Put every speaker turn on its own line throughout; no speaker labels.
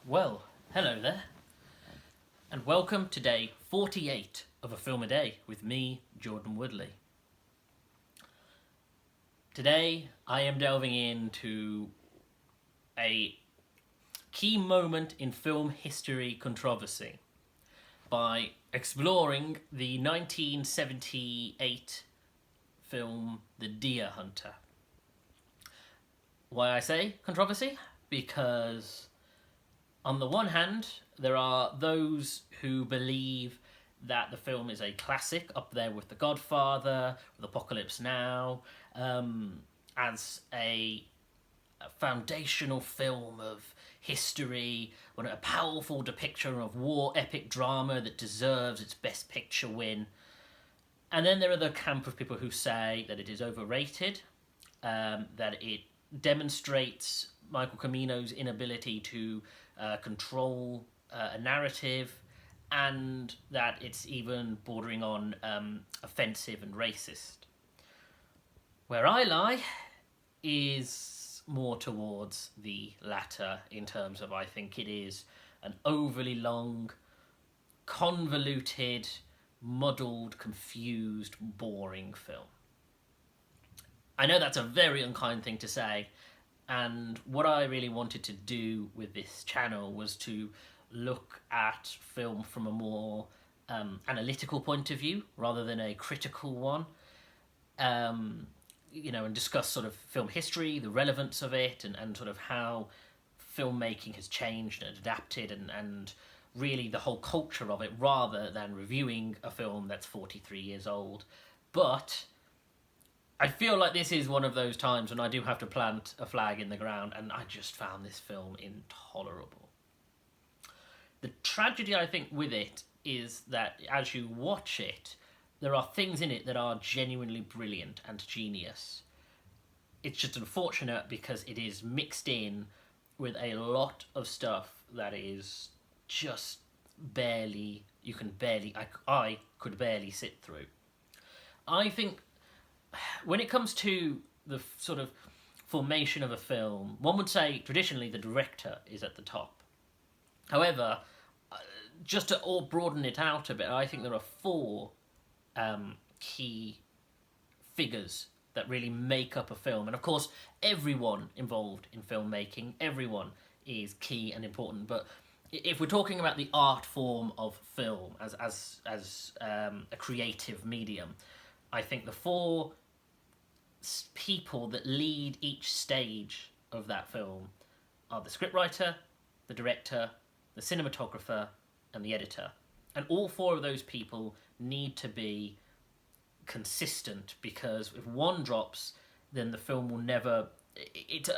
Well, hello there, and welcome to day 48 of A Film a Day with me, Jordan Woodley. Today, I am delving into a key moment in film history controversy by exploring the 1978 film The Deer Hunter. Why I say controversy? Because on the one hand, there are those who believe that the film is a classic, up there with The Godfather, with Apocalypse Now, as a foundational film of history, a powerful depiction of war epic drama that deserves its Best Picture win. And then there are the camp of people who say that it is overrated, that it demonstrates Michael Cimino's inability to control a narrative, and that it's even bordering on offensive and racist. Where I lie is more towards the latter, in terms of I think it is an overly long, convoluted, muddled, confused, boring film. I know that's a very unkind thing to say, and what I really wanted to do with this channel was to look at film from a more analytical point of view rather than a critical one. And discuss sort of film history, the relevance of it, and sort of how filmmaking has changed and adapted, and really the whole culture of it, rather than reviewing a film that's 43 years old. But I feel like this is one of those times when I do have to plant a flag in the ground, and I just found this film intolerable. The tragedy, I think, with it is that as you watch it, there are things in it that are genuinely brilliant and genius. It's just unfortunate because it is mixed in with a lot of stuff that is just barely, I could barely sit through. I think when it comes to the sort of formation of a film, one would say traditionally the director is at the top. However, just to all broaden it out a bit, I think there are four key figures that really make up a film. And of course, everyone involved in filmmaking, everyone is key and important. But if we're talking about the art form of film as a creative medium, I think the four people that lead each stage of that film are the scriptwriter, the director, the cinematographer, and the editor. And all four of those people need to be consistent, because if one drops, then the film will never... It's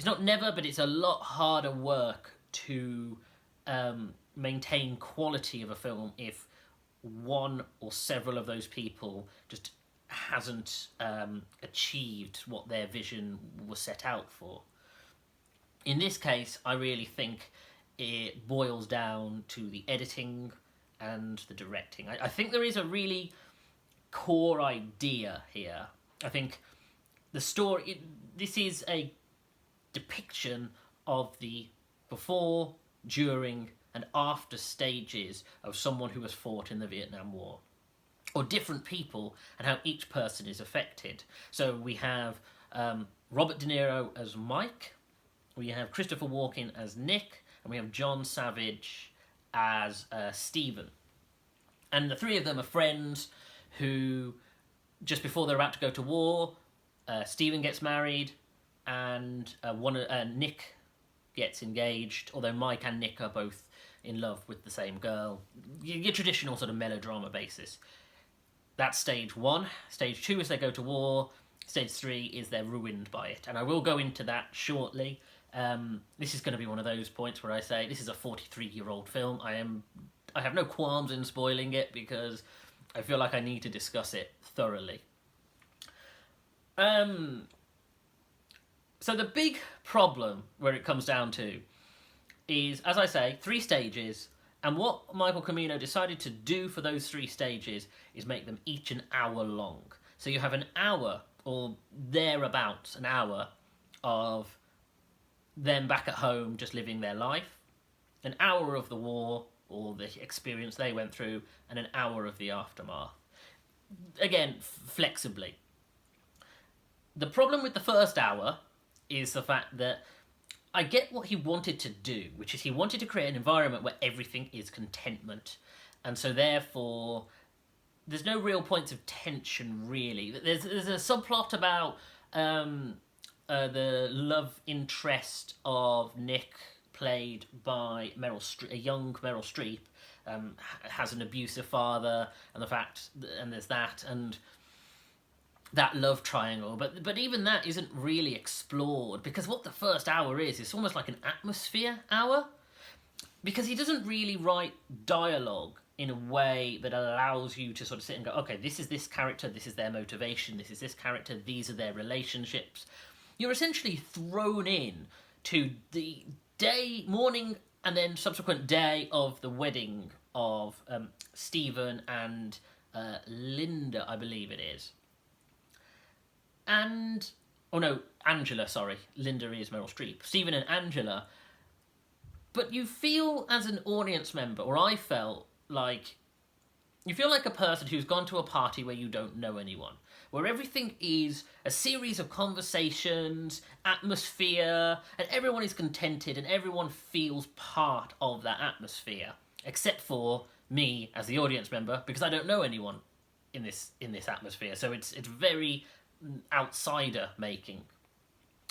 not never, but it's a lot harder work to maintain quality of a film if one or several of those people just hasn't achieved what their vision was set out for. In this case, I really think it boils down to the editing and the directing. I think there is a really core idea here. I think the story... This is a depiction of the before, during, and after stages of someone who has fought in the Vietnam War, or different people, and how each person is affected. So we have Robert De Niro as Mike, we have Christopher Walken as Nick, and we have John Savage as Stephen. And the three of them are friends who, just before they're about to go to war, Stephen gets married, and Nick gets engaged, although Mike and Nick are both in love with the same girl. Your traditional sort of melodrama basis. That's stage one. Stage two is they go to war. Stage three is they're ruined by it. And I will go into that shortly. This is going to be one of those points where I say this is a 43-year-old film. I have no qualms in spoiling it because I feel like I need to discuss it thoroughly. So the big problem where it comes down to is, as I say, 3 stages, and what Michael Cimino decided to do for those 3 stages is make them each an hour long. So you have an hour, or thereabouts an hour, of them back at home just living their life. an hour of the war or the experience they went through, and an hour of the aftermath. Again, flexibly. The problem with the first hour is the fact that I get what he wanted to do, which is he wanted to create an environment where everything is contentment. And so therefore, there's no real points of tension, really. There's a subplot about the love interest of Nick, played by a young Meryl Streep, has an abusive father, and there's that, and that love triangle, but even that isn't really explored, because what the first hour is, it's almost like an atmosphere hour, because he doesn't really write dialogue in a way that allows you to sort of sit and go, okay, this is this character, this is their motivation, this is this character, these are their relationships. You're essentially thrown in to the morning and then subsequent day of the wedding of Stephen and Linda, I believe it is. Angela, sorry. Linda is Meryl Streep. Stephen and Angela. But you feel as an audience member, or I felt like, you feel like a person who's gone to a party where you don't know anyone, where everything is a series of conversations, atmosphere, and everyone is contented and everyone feels part of that atmosphere, except for me as the audience member, because I don't know anyone in this atmosphere. So it's very outsider making.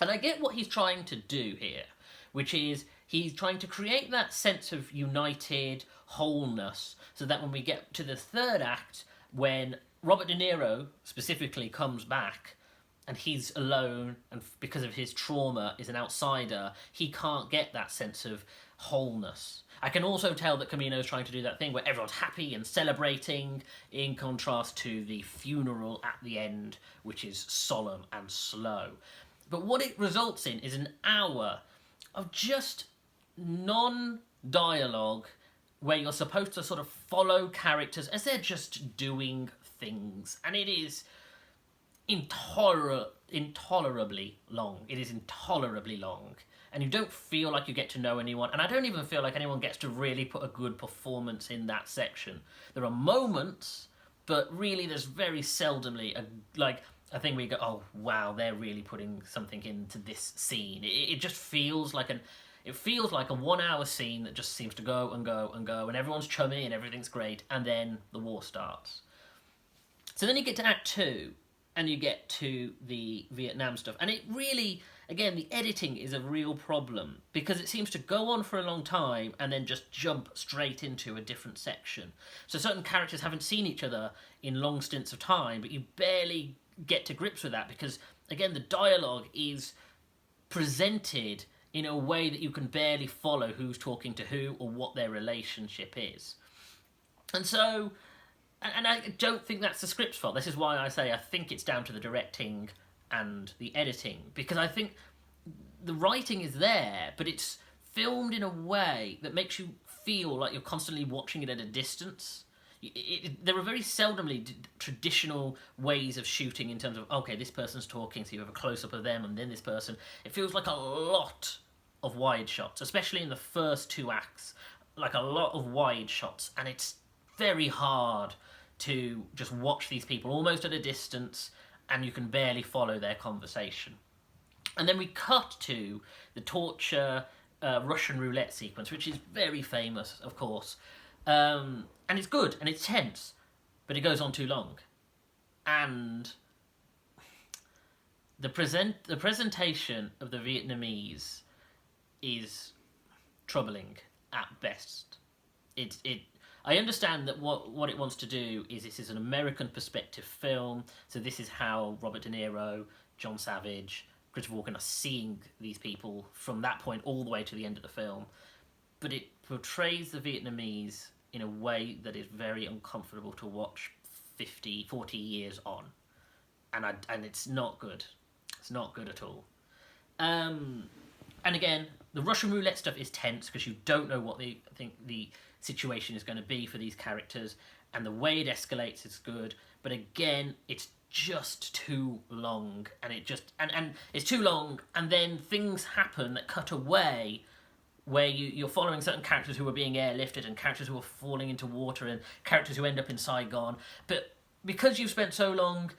And I get what he's trying to do here, which is he's trying to create that sense of united wholeness, so that when we get to the third act, when Robert De Niro specifically comes back and he's alone and because of his trauma is an outsider, he can't get that sense of wholeness. I can also tell that Camino's trying to do that thing where everyone's happy and celebrating, in contrast to the funeral at the end, which is solemn and slow. But what it results in is an hour of just non-dialogue where you're supposed to sort of follow characters as they're just doing things. And it is intolerably long. It is intolerably long. And you don't feel like you get to know anyone. And I don't even feel like anyone gets to really put a good performance in that section. There are moments, but really there's very seldomly a thing where you go, oh, wow, they're really putting something into this scene. It just feels like a 1 hour scene that just seems to go and go and go, and everyone's chummy and everything's great, and then the war starts. So then you get to Act 2, and you get to the Vietnam stuff. And it really, again, the editing is a real problem, because it seems to go on for a long time and then just jump straight into a different section. So certain characters haven't seen each other in long stints of time, but you barely get to grips with that, because, again, the dialogue is presented in a way that you can barely follow who's talking to who or what their relationship is. And so, and I don't think that's the script's fault. This is why I say I think it's down to the directing and the editing, because I think the writing is there, but it's filmed in a way that makes you feel like you're constantly watching it at a distance. There are very seldomly traditional ways of shooting in terms of, okay, this person's talking, so you have a close-up of them, and then this person. It feels like a lot of wide shots, especially in the first two acts, like a lot of wide shots, and it's very hard to just watch these people almost at a distance, and you can barely follow their conversation. And then we cut to the torture Russian roulette sequence, which is very famous, of course. And it's good, and it's tense, but it goes on too long. And the presentation of the Vietnamese is troubling at best. I understand that what it wants to do is this is an American perspective film, so this is how Robert De Niro, John Savage, Christopher Walken are seeing these people from that point all the way to the end of the film. But it portrays the Vietnamese in a way that is very uncomfortable to watch 40 years on. And it's not good. It's not good at all. And again, the Russian roulette stuff is tense because you don't know what the situation is going to be for these characters, and the way it escalates is good. But again, it's just too long, and it's too long, and then things happen that cut away where you're following certain characters who are being airlifted and characters who are falling into water and characters who end up in Saigon. But because you've spent so long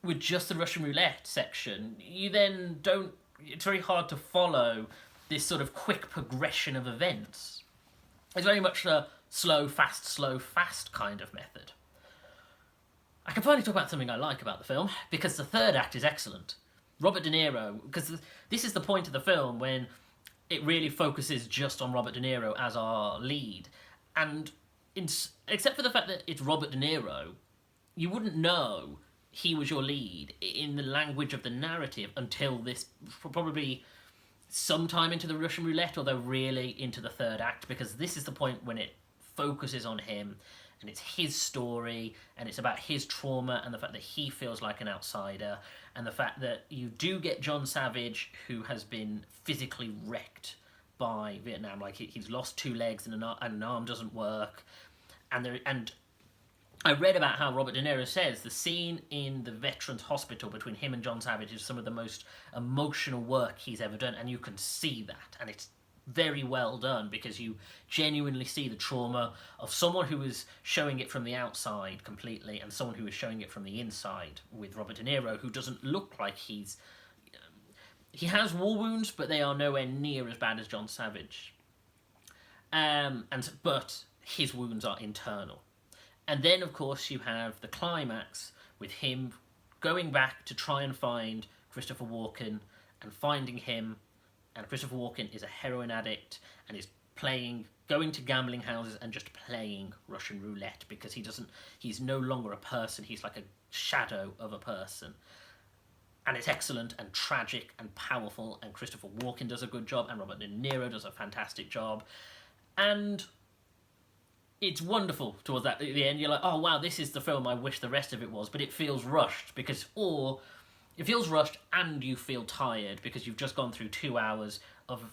with just the Russian roulette section, you then don't... It's very hard to follow this sort of quick progression of events. It's very much a slow, fast kind of method. I can finally talk about something I like about the film, because the third act is excellent. Robert De Niro, because this is the point of the film when it really focuses just on Robert De Niro as our lead. And except for the fact that it's Robert De Niro, you wouldn't know he was your lead in the language of the narrative until this, probably sometime into the Russian roulette, although really into the third act, because this is the point when it focuses on him, and it's his story, and it's about his trauma, and the fact that he feels like an outsider, and the fact that you do get John Savage, who has been physically wrecked by Vietnam. Like, he's lost 2 legs, and an arm doesn't work, and I read about how Robert De Niro says the scene in the Veterans Hospital between him and John Savage is some of the most emotional work he's ever done, and you can see that, and it's very well done, because you genuinely see the trauma of someone who is showing it from the outside completely, and someone who is showing it from the inside with Robert De Niro, who doesn't look like he has war wounds, but they are nowhere near as bad as John Savage. But his wounds are internal. And then, of course, you have the climax with him going back to try and find Christopher Walken, and finding him. And Christopher Walken is a heroin addict and is going to gambling houses and just playing Russian roulette, because he's no longer a person, he's like a shadow of a person. And it's excellent and tragic and powerful, and Christopher Walken does a good job, and Robert De Niro does a fantastic job. And it's wonderful towards the end. You're like, oh wow, this is the film I wish the rest of it was, but it feels rushed, it feels rushed, and you feel tired because you've just gone through 2 hours of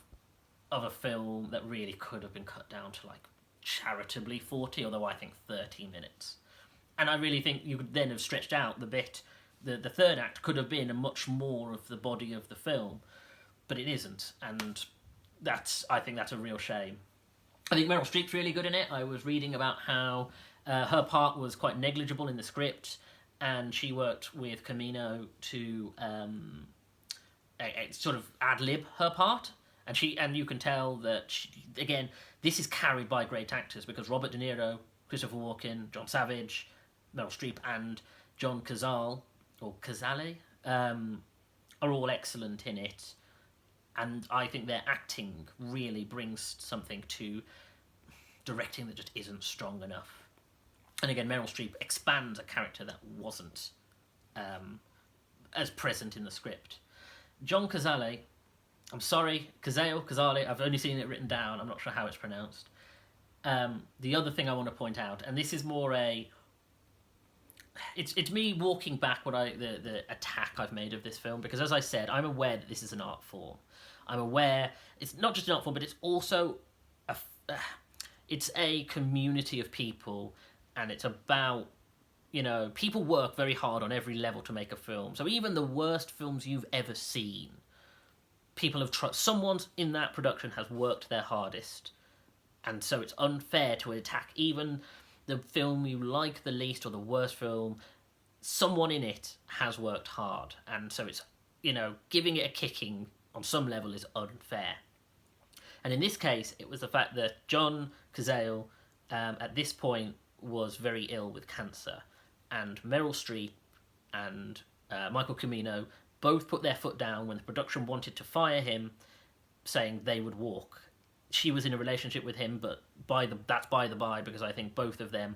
a film that really could have been cut down to, like, charitably 40, although I think 30 minutes. And I really think you could then have stretched out the bit. The third act could have been a much more of the body of the film, but it isn't, and I think that's a real shame. I think Meryl Streep's really good in it. I was reading about how her part was quite negligible in the script, and she worked with Camino to sort of ad-lib her part, and you can tell that again, this is carried by great actors, because Robert De Niro, Christopher Walken, John Savage, Meryl Streep, and John Cazale are all excellent in it, and I think their acting really brings something to directing that just isn't strong enough. And again, Meryl Streep expands a character that wasn't as present in the script. John Cazale, I'm sorry, Cazale, I've only seen it written down, I'm not sure how it's pronounced. The other thing I want to point out, and this is more it's me walking back the attack I've made of this film, because as I said, I'm aware that this is an art form. I'm aware it's not just an art form, but it's also it's a community of people, and it's about, people work very hard on every level to make a film. So even the worst films you've ever seen, people have someone in that production has worked their hardest, and so it's unfair to attack even the film you like the least, or the worst film. Someone in it has worked hard, and so it's, giving it a kicking on some level is unfair. And in this case, it was the fact that John Cazale, at this point, was very ill with cancer, and Meryl Streep and Michael Cimino both put their foot down when the production wanted to fire him, saying they would walk. She was in a relationship with him, but that's by the by, because I think both of them,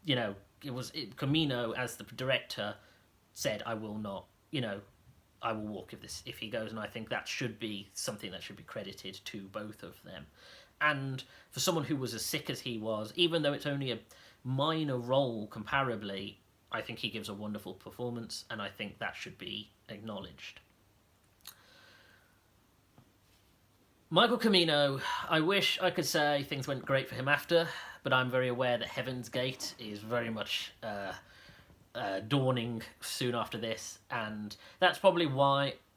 Cimino as the director said, I will not, I will walk if he goes, and I think that should be something that should be credited to both of them. And for someone who was as sick as he was, even though it's only a minor role comparably, I think he gives a wonderful performance, and I think that should be acknowledged. Michael Cimino, I wish I could say things went great for him after, but I'm very aware that Heaven's Gate is very much dawning soon after this, and that's probably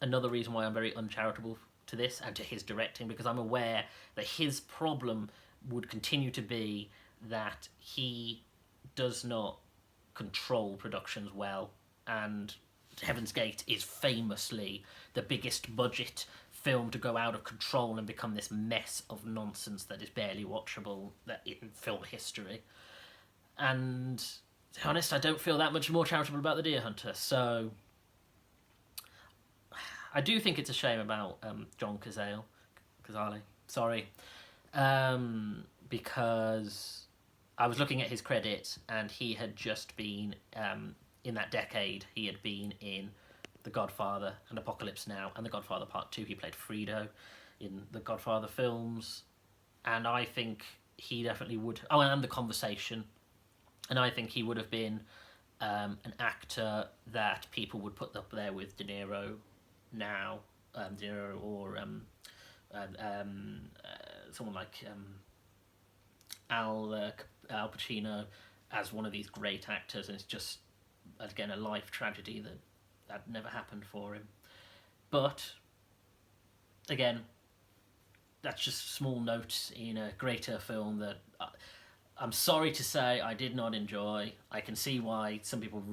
another reason why I'm very uncharitable to this and to his directing, because I'm aware that his problem would continue to be that he does not control productions well, and Heaven's Gate is famously the biggest budget film to go out of control and become this mess of nonsense that is barely watchable in film history. And to be honest, I don't feel that much more charitable about The Deer Hunter, so I do think it's a shame about John Cazale, sorry, because I was looking at his credits and he had just been, in that decade, he had been in The Godfather and Apocalypse Now and The Godfather Part 2. He played Fredo in the Godfather films, and I think he definitely would... Oh, and The Conversation. And I think he would have been an actor that people would put up there with De Niro now, De Niro, or someone like Al Pacino as one of these great actors, and it's just, again, a life tragedy that never happened for him. But again, that's just small notes in a greater film that I'm sorry to say I did not enjoy. I can see why some people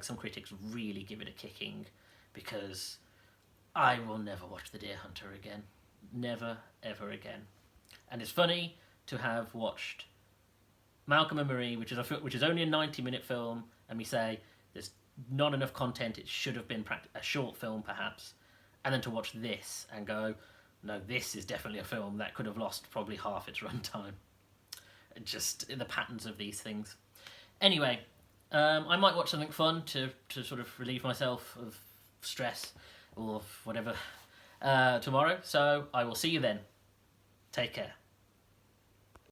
some critics really give it a kicking, because I will never watch The Deer Hunter again. Never, ever again. And it's funny to have watched Malcolm and Marie, which is only a 90-minute film, and we say there's not enough content, it should have been a short film perhaps, and then to watch this and go, no, this is definitely a film that could have lost probably half its runtime. Just the patterns of these things. Anyway, I might watch something fun to sort of relieve myself of stress or whatever tomorrow, so I will see you then. Take care.